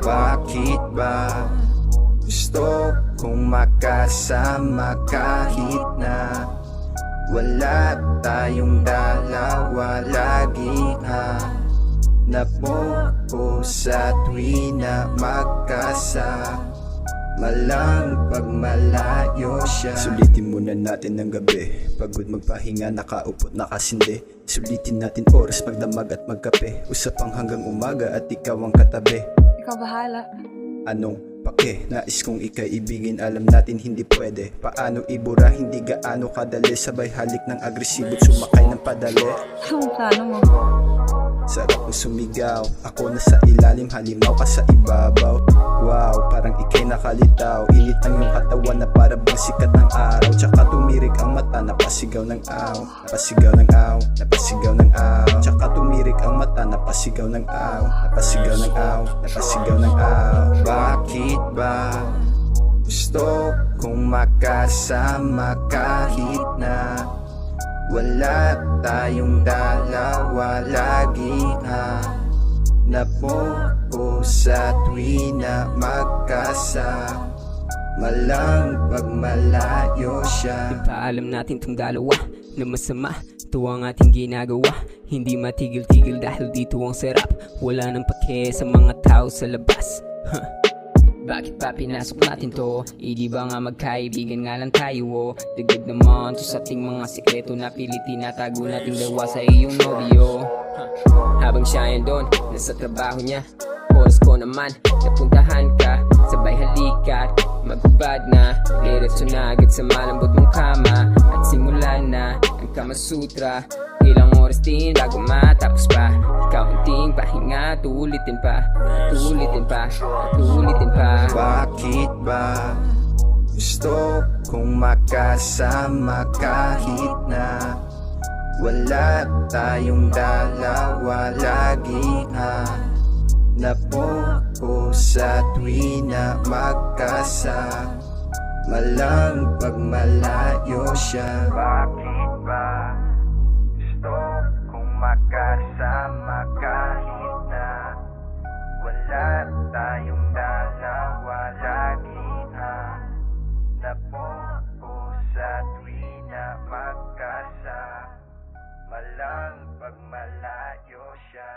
Bakit ba gusto kong makasama kahit na wala tayong dalawa? Lagi hanap mo sa tuwi na malang pag malayo siya. Sulitin muna natin ng gabi, pagod magpahinga, nakaupot nakasindi. Sulitin natin oras, magdamag at magkape, usapang hanggang umaga at ikaw ang katabi. Ikaw bahala. Anong pake? Nais kong ikaibigin, alam natin hindi pwede. Paano ibura, hindi gaano kadali. Sabay halik ng agresibo't sumakay ng padali. Anong plano mo? Sarap mo sumigaw, ako nasa ilalim, halimaw ka sa ibabaw. Wow, parang ikay nakalitaw, init ang iyong katawan na para bang sikat ng araw. Tsaka tumirik ang mata, napasigaw ng aw, napasigaw ng aw, napasigaw ng aw. Tsaka tumirik ang mata, napasigaw ng aw, napasigaw ng aw, napasigaw ng aw. Bakit ba gusto kong makasama kahit na wala tayong dalawa? Lagi hanap mo sa tuwi na malang pag malayo siya. Ipaalam natin tong dalawa na masama, ito ang ating ginagawa. Hindi matigil-tigil dahil dito ang sarap. Wala nang pake sa mga tao sa labas. Bakit ba pinasok natin to? Di ba nga magkaibigan nga lang tayo, oh? Dagdag naman to sa ating mga sikreto na pilit tinatago nating dawa sa iyong nobyo. Habang siya yan doon, nasa trabaho niya, oras ko naman, napuntahan ka. Sabay halikat, maghubad na, diretso na agad sa malambot mong kama. At simulan na ang Kama Sutra. Ilang oras din bago matapos pa. Kaunting pahinga, tulitin pa, tulitin pa, tulitin pa. Bakit ba gusto kong makasama kahit na wala tayong dalawa? Lagi hanap mo sa tuwi na malang pag malayo siya. Bakit ba gusto kong makasama kahit na wala tayong dalawa? Lagi hanap mo sa tuwi na malang pag malayo siya.